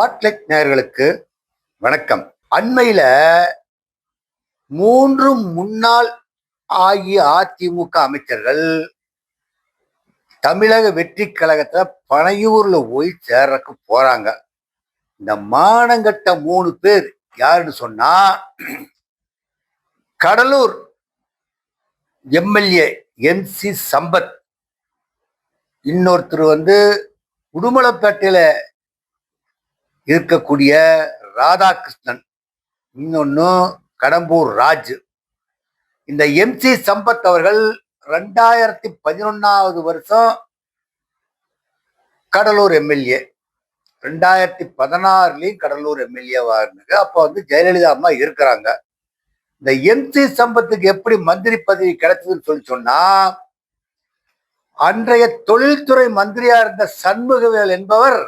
Spotlight நேயர்களுக்கு வணக்கம். அண்மையில 3 முன்னாள் அஇஅதிமுக அமைச்சர்கள் தமிழக வெற்றி கழகத்துல பனையூர்ல போய் சேர்றதுக்கு போறாங்க. இந்த மானங்கட்ட 3 பேர் யாருன்னு சொன்னா, கடலூர் எம்எல்ஏ MC சம்பத், இன்னொருத்தர் உடுமலைப்பேட்டையில இருக்கக்கூடிய ராதாகிருஷ்ணன், இன்னொன்னு கடம்பூர் ராஜ். இந்த MC சம்பத் அவர்கள் 2011 வருஷம் கடலூர் எம்எல்ஏ, 2016 கடலூர் எம்எல்ஏவா இருந்தாங்க. அப்ப ஜெயலலிதா அம்மா இருக்கிறாங்க. இந்த MC சம்பத்துக்கு எப்படி மந்திரி பதவி கிடைச்சதுன்னு சொன்னா, அன்றைய தொழில்துறை மந்திரியா இருந்த சண்முகவேல் என்பவர்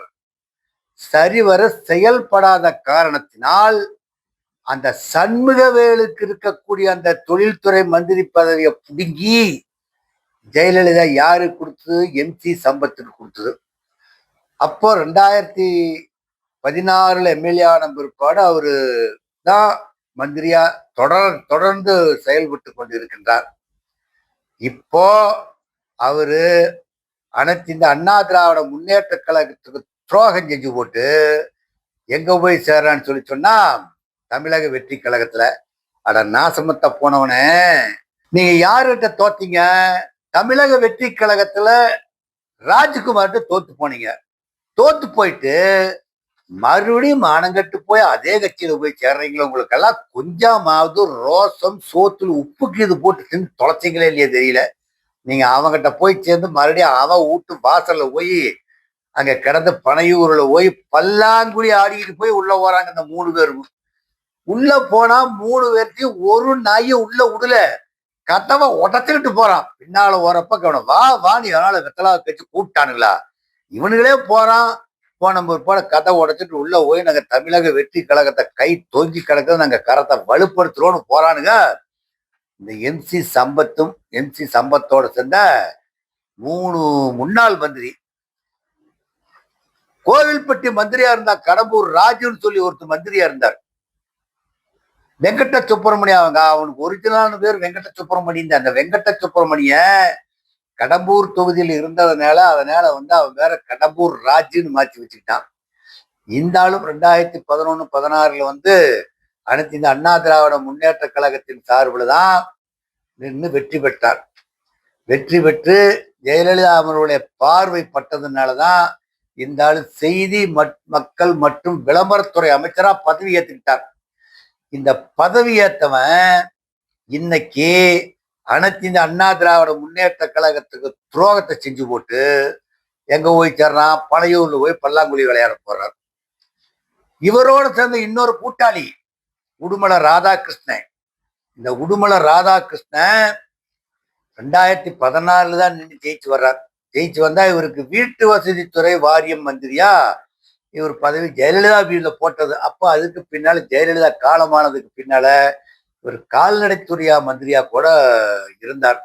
சரிவர செயல்படாத காரணத்தினால் அந்த சண்முகவேலுக்கு இருக்கக்கூடிய அந்த தொழில்துறை மந்திரி பதவியை பிடுங்கி ஜெயலலிதா யாரு கொடுத்தது? MC சம்பத்துக்கு கொடுத்தது. அப்போ 2016 எம்எல்ஏ ஆன பிற்பாடு அவரு தான் மந்திரியா தொடர்ந்து செயல்பட்டு கொண்டிருக்கின்றார். இப்போ அவரு அனைத்து இந்த அண்ணா திராவிட முன்னேற்ற கழகத்துக்கு துரோகம் செஞ்சு போட்டு எங்க போய் சேர்றான்னு சொன்னா, தமிழக வெற்றி கழகத்துல. அட நாசமத்த போனவனே, நீங்க யாருகிட்ட தோத்தீங்க? தமிழக வெற்றி கழகத்துல ராஜ்குமார்கிட்ட தோத்து போனீங்க. தோத்து போயிட்டு மறுபடியும் மானங்கட்டு போய் அதே கட்சியில போய் சேர்றீங்களா? உங்களுக்கெல்லாம் கொஞ்சமாவது ரோசம், சோத்துல உப்புக்கு இது போட்டு தின்னு தொலைச்சிங்களே இல்லையா தெரியல. நீங்க அவங்கிட்ட போய் சேர்ந்து மறுபடியும் அவன் வீட்டு வாசல்ல போய் அங்க கிடந்த பனையூர்ல போய் பல்லாங்குழி ஆடிக்கிட்டு போய் உள்ள போறாங்க. இந்த 3 பேரும் உள்ள போனா 3 பேர்த்தையும் ஒரு நாயை உள்ள விடல, கதவை உடச்சுக்கிட்டு போறான். பின்னால ஓரப்ப கவனம், வா வா, நீ அதனால வெத்தலா கட்சி கூப்பிட்டானுங்களா? இவனுங்களே போறான். போன போட கதவை உடைச்சிட்டு உள்ள போய் நாங்க தமிழக வெற்றி கழகத்தை கை தொங்கி கிடக்குது, நாங்க கரத்தை வலுப்படுத்துறோம்னு போறானுங்க. இந்த MC சம்பத்தோட சேர்ந்த 3 முன்னாள் மந்திரி. கோவில்பட்டி மந்திரியா இருந்தா கடம்பூர் ராஜுன்னு சொல்லி ஒருத்தர் மந்திரியா இருந்தார். வெங்கட்ட சுப்பிரமணியம், அவனுக்கு ஒரிஜினலான பேர் வெங்கட்ட சுப்பிரமணியன். அந்த வெங்கட்ட சுப்பிரமணிய கடம்பூர் தொகுதியில் இருந்ததுனால அவன் வேற கடம்பூர் ராஜுன்னு மாற்றி வச்சுக்கிட்டான். இந்த ஆளும் 2011-16 அனைத்து இந்த அண்ணா திராவிட முன்னேற்ற கழகத்தின் சார்பில் தான் நின்று வெற்றி பெற்றார். வெற்றி பெற்று ஜெயலலிதா அவர்களுடைய பார்வை பட்டதுனாலதான் இந்த ஆளு செய்தி மக்கள் மற்றும் விளம்பரத்துறை அமைச்சரா பதவி ஏற்றுக்கிட்டார். இந்த பதவி ஏற்றவன் இன்னைக்கு அனைத்து இந்த அண்ணா திராவிட முன்னேற்ற கழகத்துக்கு துரோகத்தை செஞ்சு போட்டு எங்க போய் சேர்றான்? பனையூர்ல போய் பல்லாங்குழி விளையாட போறார். இவரோட சேர்ந்த இன்னொரு கூட்டாளி உடுமலை ராதாகிருஷ்ணன். இந்த உடுமலை ராதாகிருஷ்ணன் 2014 தான் நின்று ஜெயிச்சு வர்றார். ஜெயிச்சு வந்தா இவருக்கு வீட்டு வசதித்துறை வாரியம் மந்திரியா இவர் பதவி ஜெயலலிதா வீடுல போட்டது. அப்போ அதுக்கு பின்னால ஜெயலலிதா காலமானதுக்கு பின்னால இவர் கால்நடைத்துறையா மந்திரியா கூட இருந்தார்.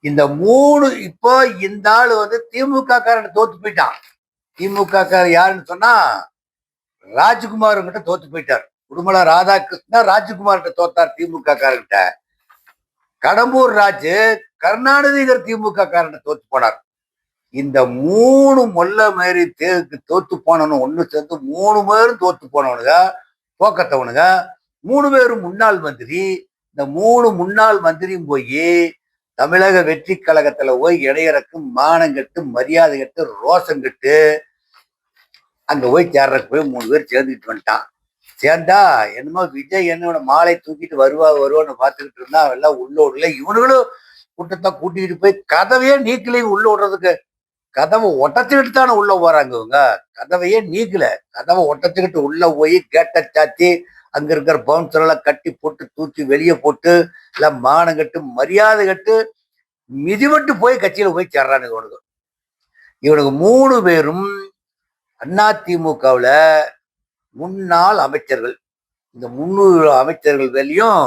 இந்த 3 இப்போ இந்த ஆளு திமுக காரன் தோத்து போயிட்டான். திமுக காரர் யாருன்னு சொன்னா ராஜ்குமார் கிட்ட தோத்து போயிட்டார். உடுமலை ராதாகிருஷ்ணன் ராஜ்குமார் கிட்ட தோத்தார் திமுக காரர்கிட்ட. கடம்பூர் ராஜு கருணாநிதிகர் திமுக காரன் தோத்து போனார். இந்த 3 மொல்ல மாரி தோத்து போனவனு ஒண்ணு சேர்ந்து 3 பேரும் தோத்து போனவனுங்க, போக்கத்தவனுங்க. 3 பேரும் முன்னாள் மந்திரி. இந்த 3 முன்னாள் மந்திரியும் போய் தமிழக வெற்றி கழகத்துல போய் இடையறக்கு மானம் கட்டு, மரியாதை கட்டு, ரோசம் கட்டு அங்க போய் சேர்றதுக்கு போய் 3 பேர் சேர்ந்துக்கிட்டு வந்துட்டான். சேர்ந்தா என்னமோ விஜய் என்னோட மாலை தூக்கிட்டு வருவான்னு பார்த்துக்கிட்டு இருந்தா எல்லாம் உள்ள விடல. இவனுங்களும் கூட்டத்தை கூட்டிக்கிட்டு போய் கதவையே நீக்கலையும் உள்ள விடுறதுக்கு. கதவை ஒட்டச்சுக்கிட்டு தானே உள்ள போறாங்க இவங்க. கதவையே நீக்கல, கதவை ஒட்டச்சுக்கிட்டு உள்ள போய் கேட்டை சாத்தி அங்க இருக்கிற பவுன்சரெல்லாம் கட்டி போட்டு தூக்கி வெளியே போட்டு எல்லாம் மானம் கட்டு, மரியாதை கட்டு, மிதிவட்டு போய் கட்சியில போய் சேர்றானுங்க இவனுக்கு. இவனுக்கு 3 பேரும் அதிமுகவுல முன்னாள் அமைச்சர்கள். இந்த 300 அமைச்சர்கள் வேலையும்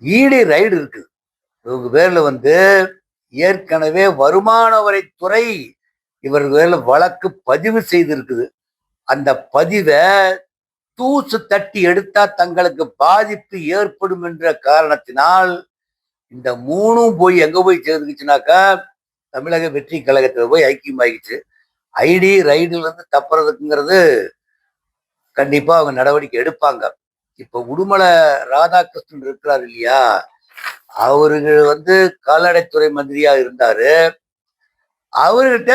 ஈடி ரைடு இருக்குது. இவங்க பேர்ல ஏற்கனவே வருமான வரித்துறை இவர் பேர்ல வழக்கு பதிவு செய்திருக்குது. அந்த பதிவை தூசு தட்டி எடுத்தா தங்களுக்கு பாதிப்பு ஏற்படும் என்ற காரணத்தினால் இந்த மூணும் போய் எங்க போய் சேர்ந்துச்சுனாக்கா தமிழக வெற்றி கழகத்துல போய் ஐக்கியமாகிச்சு. ஐடி ரைடுல இருந்து தப்புறதுக்குங்கிறது கண்டிப்பா அவங்க நடவடிக்கை எடுப்பாங்க. இப்ப உடுமலை ராதாகிருஷ்ணன் இருக்கிறார் இல்லையா, அவரு கால்நடைத்துறை மந்திரியா இருந்தாரு. அவர்கிட்ட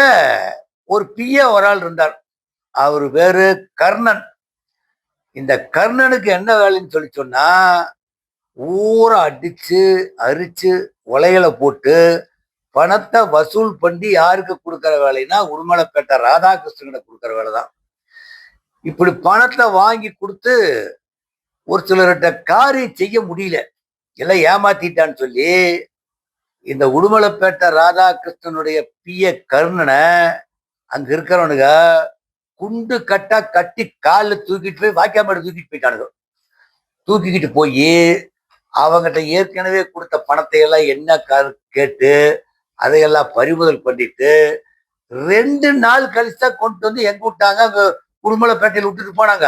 ஒரு பிஏ ஒரு ஆள் இருந்தார். அவரு பேரு கர்ணன். இந்த கர்ணனுக்கு என்ன வேலைன்னு சொல்லி சொன்னா, ஊரை அடிச்சு அரிச்சு உலைகளை போட்டு பணத்தை வசூல் பண்ணி யாருக்கு கொடுக்கற வேலைன்னா உடுமலைப்பேட்டை ராதாகிருஷ்ணன் கொடுக்கற வேலைதான். இப்படி பணத்தை வாங்கி கொடுத்து ஒரு சிலர்கிட்ட காரியம் செய்ய முடியல, எல்லாம் ஏமாத்திட்டான்னு சொல்லி இந்த உடுமலைப்பேட்டை ராதாகிருஷ்ணனுடைய பிஏ கர்ணனை அங்க இருக்கிறவனுங்க குண்டு கட்டா கட்டி காலில் தூக்கிட்டு போய் வாக்கியாமேடு தூக்கிட்டு போயிட்டானுங்க. தூக்கிக்கிட்டு போய் அவங்கிட்ட ஏற்கனவே கொடுத்த பணத்தை எல்லாம் என்ன கேட்டு அதையெல்லாம் பறிமுதல் பண்ணிட்டு 2 நாள் கழிச்சுதான் கொண்டு வந்து எங்க விட்டாங்க, அங்க உடுமலைப்பேட்டையில் விட்டுட்டு போனாங்க.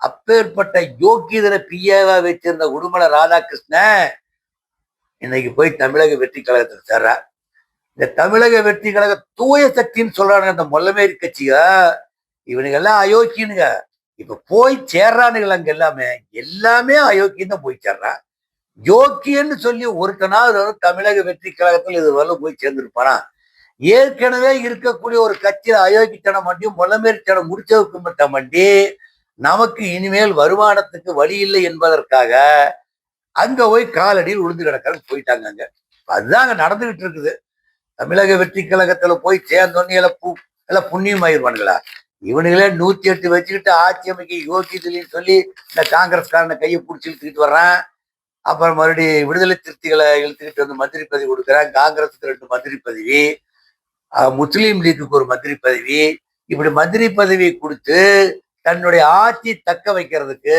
அப்பேற்பட்ட யோகியதனை பிஏவா வச்சிருந்த உடுமலை ராதாகிருஷ்ணன் இன்னைக்கு போய் தமிழக வெற்றி கழகத்தில் சேர்ற. இந்த தமிழக வெற்றி கழக தூய சக்தின்னு சொல்றானுங்க இந்த மொல்லமேரி கட்சிக. இவனுங்க எல்லாம் அயோக்கியனுங்க. இப்ப போய் சேர்றானுங்க அங்க எல்லாமே அயோக்கியம் தான் போய் சேர்றான். யோக்கியன்னு சொல்லி ஒருத்தனாவது தமிழக வெற்றி கழகத்தில் இது வரல போய் சேர்ந்திருப்பானா? ஏற்கனவே இருக்கக்கூடிய ஒரு கட்சியில அயோக்கித்தனம் பண்ணி மொல்லமேரித்தனம் முடிச்சவுக்கு மண்டி நமக்கு இனிமேல் வருமானத்துக்கு வழி இல்லை என்பதற்காக அங்க போய் காலடியில் உளுந்து கிடக்கிறது போயிட்டாங்க. அங்க அதுதான் அங்க நடந்துகிட்டு இருக்குது. தமிழக வெற்றி கழகத்துல போய் சேர்ந்தோன்னு எல்லாம் புண்ணியம் ஆயிடுவானுங்களா? இவனுங்களே 108 வச்சுக்கிட்டு ஆட்சி அமைக்க யோகியதில்லைன்னு சொல்லி இந்த காங்கிரஸ்காரனை கையை பிடிச்சி இழுத்துக்கிட்டு வர்றான். அப்புறம் மறுபடியும் விடுதலை திருப்திகளை இழுத்துக்கிட்டு வந்து மந்திரி பதவி கொடுக்குறான். காங்கிரஸுக்கு 2 மந்திரி பதவி, முஸ்லீம் லீக்குக்கு ஒரு மந்திரி பதவி. இப்படி மந்திரி பதவி கொடுத்து தன்னுடைய ஆட்சி தக்க வைக்கிறதுக்கு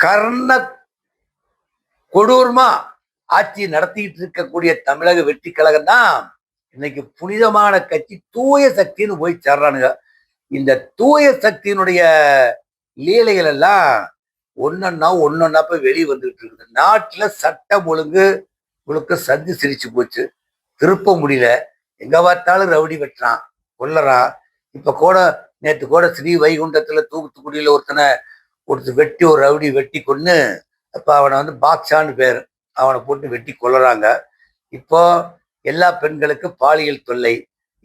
கர்ண கொடூரமா ஆட்சி நடத்திட்டு இருக்கக்கூடிய தமிழக வெற்றி கழகம் தான் இன்னைக்கு புனிதமான கட்சி தூய சக்தின்னு போய் சேர்றானுங்க. இந்த தூய சக்தியினுடைய லீலைகள் எல்லாம் ஒன்னொன்னா போய் வெளியே வந்துகிட்டு இருக்குது. நாட்டுல சட்டம் ஒழுங்கு சந்தி சிரிச்சு போச்சு, திருப்ப முடியல. எங்க பார்த்தாலும் ரவுடி வெட்டுறான், கொல்லறான். இப்ப கூட நேற்று கூட ஸ்ரீ வைகுண்டத்துல தூத்துக்குடியில ஒருத்தர் வெட்டி ஒரு ரவுடி வெட்டி கொண்டு அப்ப அவனை பாக்ஸான்னு பேர், அவனை போட்டு வெட்டி கொல்லுறாங்க. இப்போ எல்லா பெண்களுக்கும் பாலியல் தொல்லை.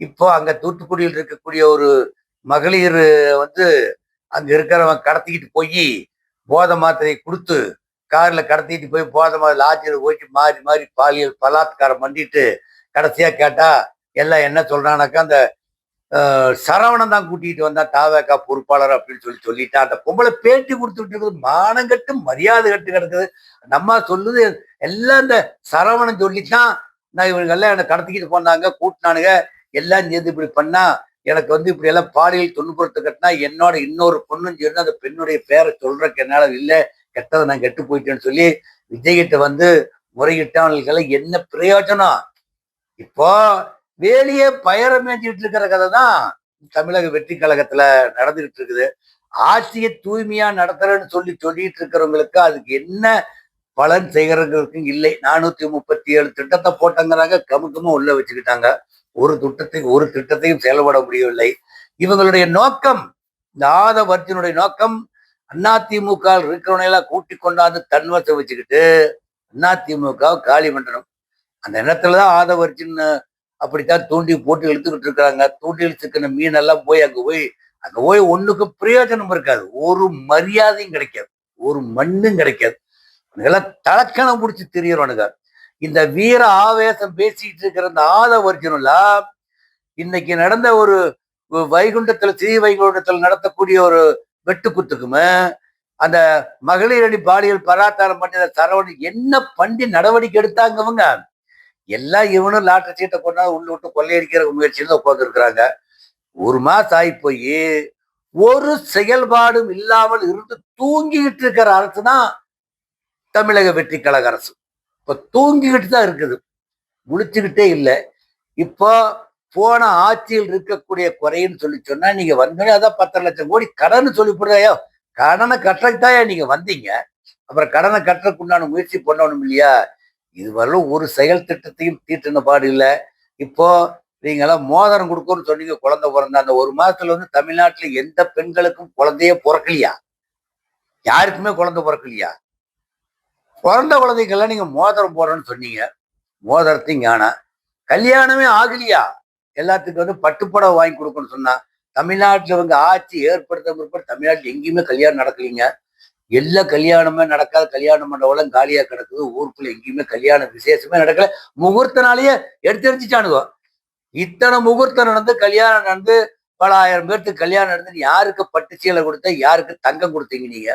இப்போ அங்க தூத்துக்குடியில் இருக்கக்கூடிய ஒரு மகளிர் அங்க இருக்கிறவன் கடத்திக்கிட்டு போய் போதை மாத்திரையை கொடுத்து கார்ல கடத்திட்டு போய் போதை மாதிரி லாட்ஜில் போயிட்டு மாறி மாறி பாலியல் பலாத்காரம் பண்ணிட்டு கடைசியா கேட்டா எல்லாம் என்ன சொல்றானாக்கா அந்த சரவணன் தான் கூட்டிட்டு வந்தா தாவேக்கா பொறுப்பாளர் அப்படின்னு சொல்லிட்டா அந்த பொம்பளை பேட்டி கொடுத்துட்டு இருக்குது. மானம் கட்டு மரியாதை கட்டு கிடக்குது. நம்ம சொல்லுது எல்லாம் இந்த சரவணன் சொல்லித்தான் நான் இவங்கெல்லாம் என்னை கடத்திக்கிட்டு போனாங்க, கூட்டினானுங்க, எல்லாம் சேர்ந்து இப்படி பண்ணா எனக்கு இப்படி எல்லாம் பாலியல் துன்புறுத்து கட்டினா என்னோட இன்னொரு பொண்ணுன்னு சொல்லி அந்த பெண்ணுடைய பேரை சொல்றதுக்கு என்னால இல்லை, கெட்டதை நான் கெட்டு போயிட்டேன்னு சொல்லி விஜய்கிட்ட முறையிட்டவர்களுக்கெல்லாம் என்ன பிரயோஜனம்? இப்போ வேலையே பயரம் மேய்ச்சிட்டு இருக்கிற கதை தான் தமிழக வெற்றி கழகத்துல நடந்துகிட்டு இருக்குது. ஆட்சியை தூய்மையா நடத்துறேன்னு சொல்லிட்டு இருக்கிறவங்களுக்கு அதுக்கு என்ன பலன் செய்கிறவங்களுக்கும் இல்லை. 437 திட்டத்தை போட்டங்கிறாங்க, கமுக்கமா உள்ள வச்சுக்கிட்டாங்க. ஒரு திட்டத்தையும் செயல்பட முடியவில்லை. இவங்களுடைய நோக்கம், இந்த ஆதவர்ஜனுடைய நோக்கம் அதிமுக இருக்கிறவனையெல்லாம் கூட்டி கொண்டாந்து தன்வசம் வச்சுக்கிட்டு அதிமுக காலி பண்ணணும். அந்த எண்ணத்துலதான் ஆதவர்ஜன் அப்படித்தான் தூண்டி போட்டு இழுத்துக்கிட்டு இருக்கிறாங்க. தூண்டி இழுத்துக்கிற மீனெல்லாம் போய் அங்க போய் ஒண்ணுக்கும் பிரயோஜனம் இருக்காது, ஒரு மரியாதையும் கிடைக்காது, ஒரு மண்ணும் கிடைக்காது. இதெல்லாம் தலக்கணம் பிடிச்சி தெரியறவனுங்க. இந்த வீர ஆவேசம் பேசிட்டு இருக்கிற இந்த ஆதவர்ஜனெல்லாம் இன்னைக்கு நடந்த ஒரு வைகுண்டத்துல ஸ்ரீ வைகுண்டத்துல நடத்தக்கூடிய ஒரு வெட்டுக்குத்துக்குமே அந்த மகளிர் அணி பாலியல் பலாத்காரம் பண்ணி சரவணன் என்ன பண்ணி நடவடிக்கை எடுத்தாங்கவங்க எல்லாம் இவனும் லாட்டரி சீட்டை கொண்டா உள்ள விட்டு கொள்ளையடிக்கிற முயற்சியில உட்கார்ந்து இருக்கிறாங்க. 1 மாசம் ஆகி போய் ஒரு செயல்பாடும் இல்லாமல் இருந்து தூங்கிக்கிட்டு இருக்கிற அரசு தான் தமிழக வெற்றி கழக அரசு. இப்ப தூங்கிக்கிட்டு தான் இருக்குது, முழிச்சுக்கிட்டே இல்லை. இப்போ போன ஆட்சியில் இருக்கக்கூடிய குறைன்னு சொல்லி சொன்னா நீங்க வந்தோடனே அதான் 10 லட்சம் கோடி கடன் சொல்லி போடுறாயோ. கடனை கட்டுறதுக்கு நீங்க வந்தீங்க. அப்புறம் கடனை கட்டுறதுக்கு உண்டான முயற்சி பண்ணணும் இல்லையா? இதுவரையிலும் ஒரு செயல் திட்டத்தையும் தீட்டின பாடு இல்லை. இப்போ நீங்க எல்லாம் மோதிரம் கொடுக்கணும்னு சொன்னீங்க, குழந்தை பிறந்த அந்த 1 மாசத்துல தமிழ்நாட்டுல எந்த பெண்களுக்கும் குழந்தையே பிறக்கலையா? யாருக்குமே குழந்தை பிறக்கலையா? பிறந்த குழந்தைக்கெல்லாம் நீங்க மோதிரம் போடுறோன்னு சொன்னீங்க. மோதிரத்தையும் காணா. கல்யாணமே ஆகலையா? எல்லாத்துக்கும் பட்டுப்புடவை வாங்கி கொடுக்கணும்னு சொன்னா தமிழ்நாட்டுல ஆட்சி ஏற்படுத்த பிற்பாடு தமிழ்நாட்டுல எங்கேயுமே கல்யாணம் நடக்கலைங்க. எல்லா கல்யாணமே நடக்காத கல்யாண மண்டபம் காலியா கிடக்குது. ஊருக்குள்ள எங்கேயுமே கல்யாண விசேஷமே நடக்கல. முகூர்த்தனாலேயே எடுத்துச்சானுங்க. இத்தனை முகூர்த்தம் நடந்து கல்யாணம் நடந்து பல ஆயிரம் பேர்த்துக்கு கல்யாணம் நடந்து யாருக்கு பட்டு சீலை கொடுத்த, யாருக்கு தங்கம் கொடுத்தீங்க? நீங்க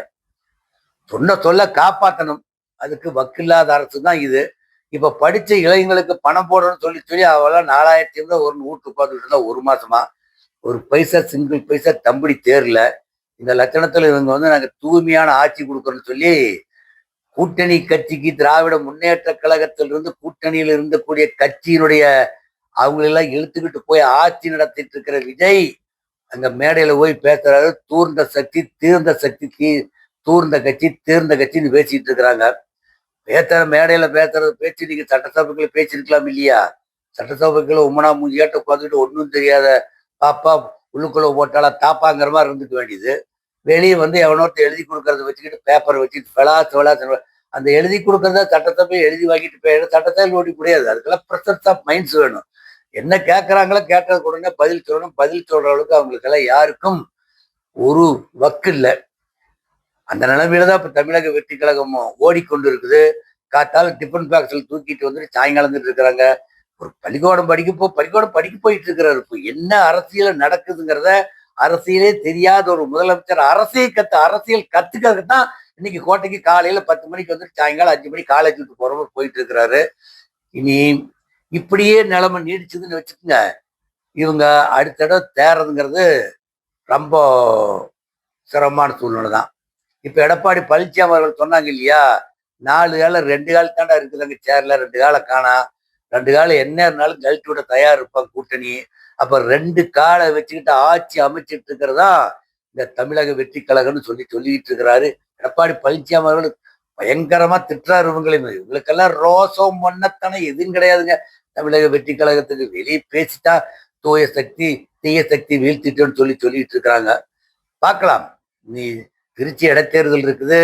சொல்ல காப்பாற்றணும். அதுக்கு வக்கில்லாத அரசு தான் இது. இப்ப படிச்ச இளைஞர்களுக்கு பணம் போடணும்னு சொல்லி சொல்லி அவெல்லாம் 4000 இருந்தா ஒரு வீட்டு உட்காந்துட்டு இருந்தா 1 மாசமா ஒரு பைசா சிங்கிள் பைசா தம்படி தேர்ல. இந்த லட்சணத்துல இவங்க நாங்க தூய்மையான ஆட்சி கொடுக்கணும்னு சொல்லி கூட்டணி கட்சிக்கு திராவிட முன்னேற்ற கழகத்திலிருந்து கூட்டணியில் இருந்தக்கூடிய கட்சியினுடைய அவங்களெல்லாம் இழுத்துக்கிட்டு போய் ஆட்சி நடத்திட்டு இருக்கிற விஜய் அங்க மேடையில போய் பேசுறாரு. தூர்ந்த சக்தி தீர்ந்த சக்தி தூர்ந்த கட்சி தீர்ந்த கட்சின்னு பேசிட்டு இருக்கிறாங்க. மேடையில பேசுறது பேச்சு நீங்க சட்டசபைக்குள்ள பேசிருக்கலாம் இல்லையா? சட்டசபைக்குள்ள உம்மனா மூஞ்சியாட்ட உட்காந்துட்டு ஒன்றும் தெரியாத பாப்பா உள்ளுக்குள்ள போட்டாலா தாப்பாங்கிற மாதிரி இருந்துக்க வேண்டியது. வெளியே எவனோர்த்த எழுதி கொடுக்கறத வச்சுக்கிட்டு பேப்பரை வச்சுட்டு விளாசு அந்த எழுதி கொடுக்கறத சட்டசபை எழுதி வாங்கிட்டு போயிடும். சட்டசபை ஓடி முடியாது. அதுக்கெல்லாம் ப்ரெசன்ஸ் ஆஃப் மைண்ட்ஸ் வேணும். என்ன கேட்கறாங்களோ கேட்டதுக்கு உடனே பதில் சொல்லணும். பதில் சொல்ற அளவுக்கு அவங்களுக்கெல்லாம் யாருக்கும் ஒரு வக்கு இல்லை. அந்த நிலைமையில தான் இப்ப தமிழக வெற்றி கழகம் ஓடிக்கொண்டு இருக்குது. காத்தால டிஃபன் பாக்ஸ்ல தூக்கிட்டு வந்துட்டு சாயங்காலம் இருக்கிறாங்க. ஒரு பள்ளிக்கூடம் படிக்க போயிட்டு இருக்கிறாரு. இப்போ என்ன அரசியல் நடக்குதுங்கிறத அரசியலே தெரியாத ஒரு முதலமைச்சர் அரசியல் கத்துக்கிறதுக்கு தான் இன்னைக்கு கோட்டைக்கு காலையில 10 மணிக்கு வந்துட்டு சாயங்காலம் 5 மணி காலேஜுக்கு போறவங்க போயிட்டு இருக்கிறாரு. இனி இப்படியே நிலைமை நீடிச்சதுன்னு வச்சுக்கோங்க, இவங்க அடுத்தட தேர்றதுங்கிறது ரொம்ப சிரமமான சூழ்நிலை தான். இப்ப எடப்பாடி பழனிசாமி அவர்கள் சொன்னாங்க இல்லையா, 4 காலம் 2 கால் தாண்டா இருக்குதுங்க சேர்ல, 2 காலை காணா. 2 காலம் என்ன இருந்தாலும் கழட்டி விட தயார் இருப்பாங்க கூட்டணி. அப்ப 2 காலை வச்சுக்கிட்டு ஆட்சி அமைச்சிட்டு இருக்கிறதா இந்த தமிழக வெற்றி கழகம்னு சொல்லிட்டு இருக்கிறாரு எடப்பாடி பழனிசாமி அவர்கள். பயங்கரமா திட்டுறாரு இவங்களுக்கெல்லாம் ரோசம் மன்னத்தனம் எதுவும் கிடையாதுங்க. தமிழக வெற்றி கழகத்துக்கு வெளியே பேசிட்டா தூய சக்தி தீய சக்தி வீழ்த்திட்டோன்னு சொல்லிட்டு இருக்கிறாங்க. பார்க்கலாம். நீ திருச்சி இடைத்தேர்தல் இருக்குது.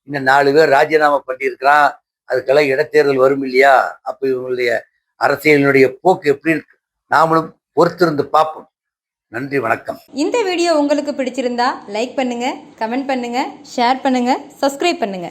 இன்னும் 4 பேர் ராஜினாமா பண்ணியிருக்கிறான். அதுக்கெல்லாம் இடைத்தேர்தல் வரும் இல்லையா? அப்ப இவங்களுடைய அரசியலினுடைய போக்கு எப்படி இருக்கு நாமளும் பொறுத்திருந்து பார்ப்போம். நன்றி, வணக்கம். இந்த வீடியோ உங்களுக்கு பிடிச்சிருந்தா லைக் பண்ணுங்க, கமெண்ட் பண்ணுங்க, ஷேர் பண்ணுங்க, சப்ஸ்கிரைப் பண்ணுங்க.